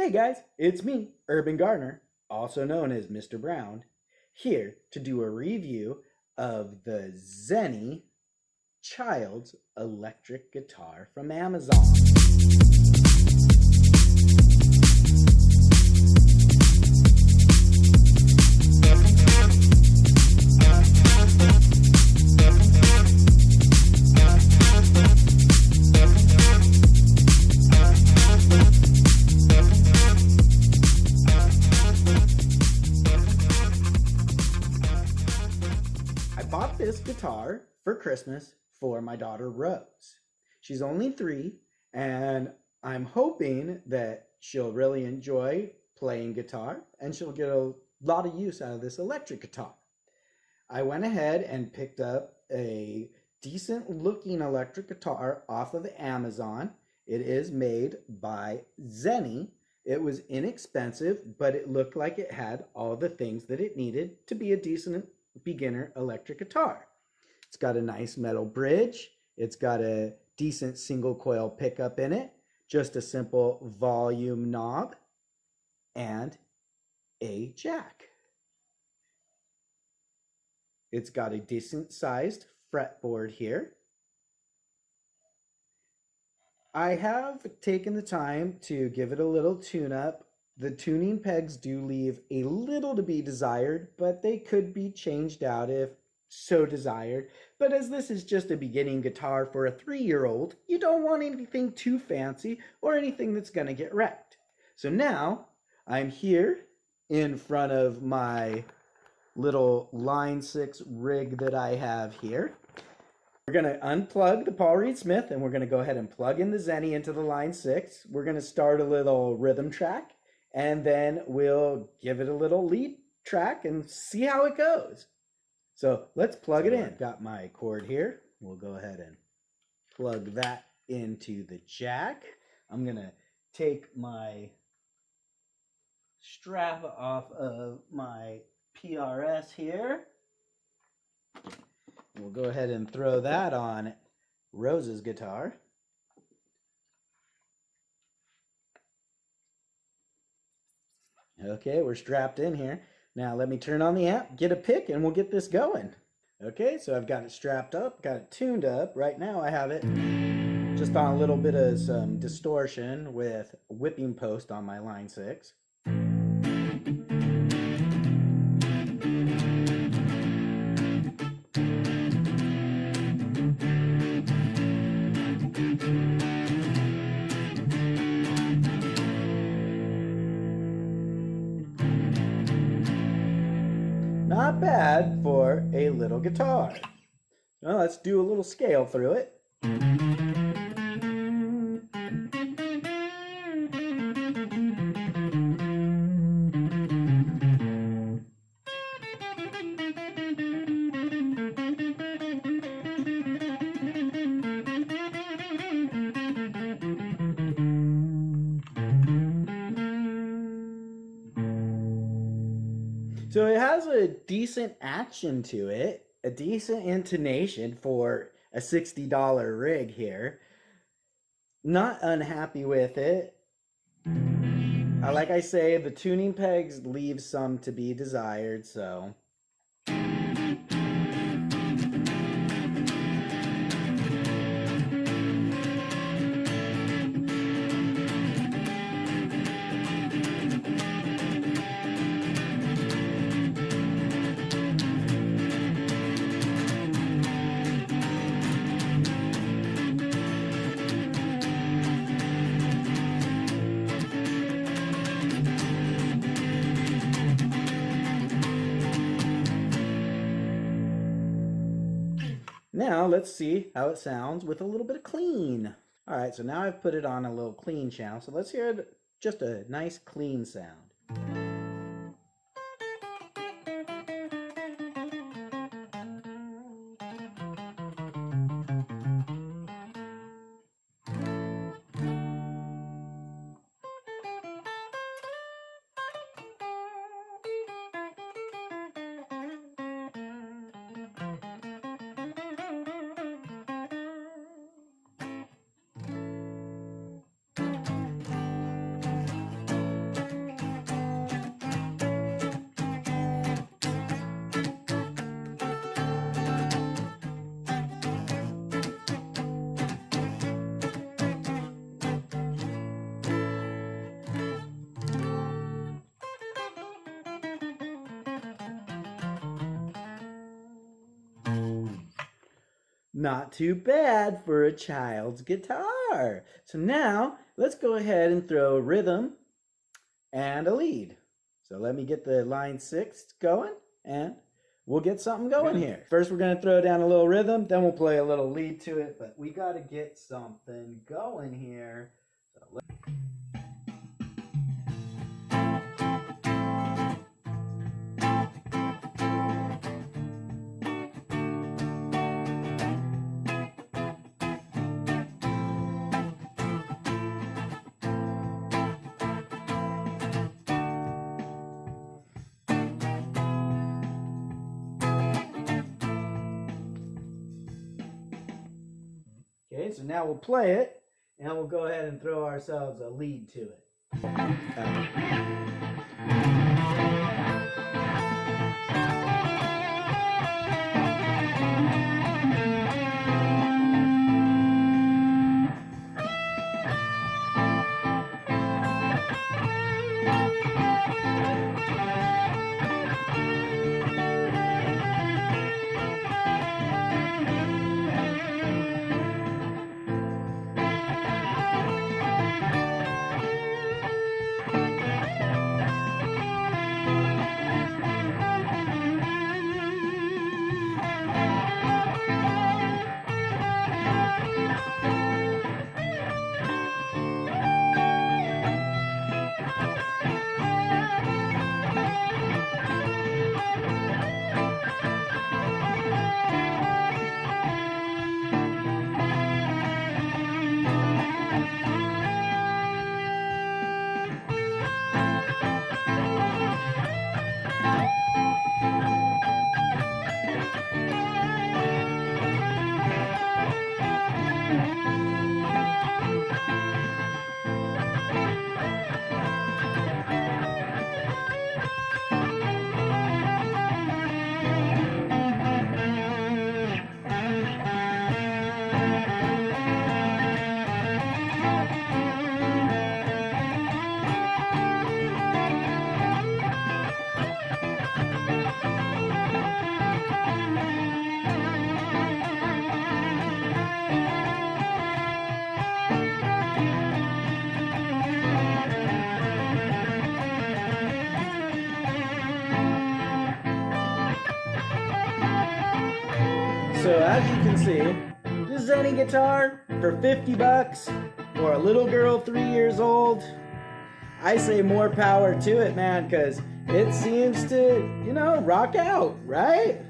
Hey guys, it's me, Urban Gardener, also known as Mr. Brown, here to do a review of the Zeny Child's electric guitar from Amazon. I bought this guitar for Christmas for my daughter Rose. She's only 3, and I'm hoping that she'll really enjoy playing guitar and she'll get a lot of use out of this electric guitar. I went ahead and picked up a decent looking electric guitar off of Amazon. It is made by Zeny. It was inexpensive, but it looked like it had all the things that it needed to be a decent beginner electric guitar. It's got a nice metal bridge. It's got a decent single coil pickup in it, just a simple volume knob, and a jack. It's got a decent sized fretboard here. I have taken the time to give it a little tune up. The tuning pegs do leave a little to be desired, but they could be changed out if so desired. But as this is just a beginning guitar for a 3-year-old, you don't want anything too fancy or anything that's going to get wrecked. So now I'm here in front of my little line 6 rig that I have here. We're going to unplug the Paul Reed Smith and we're going to go ahead and plug in the Zeny into the line 6. We're going to start a little rhythm track and then we'll give it a little lead track and see how it goes. So let's plug it in. Got my cord here. We'll go ahead and plug that into the jack. I'm going to take my strap off of my PRS here. We'll go ahead and throw that on Rose's guitar. Okay, we're strapped in here. Now let me turn on the amp, get a pick, and we'll get this going. Okay, so I've got it strapped up, got it tuned up. Right now I have it just on a little bit of some distortion with whipping post on my line 6. Not bad for a little guitar. Well, let's do a little scale through it. So it has a decent action to it, a decent intonation for a $60 rig here. Not unhappy with it. Like I say, the tuning pegs leave some to be desired, so... Now let's see how it sounds with a little bit of clean. Alright, so now I've put it on a little clean channel, so let's hear just a nice clean sound. Not too bad for a child's guitar. So now let's go ahead and throw a rhythm and a lead. So let me get the line 6 going and we'll get something going here. First we're going to throw down a little rhythm, then we'll play a little lead to it, but we got to get something going here. So okay, so now we'll play it, and we'll go ahead and throw ourselves a lead to it. So as you can see, this Zeny guitar for 50 bucks for a little girl 3 years old, I say more power to it, man, because it seems to, rock out, right?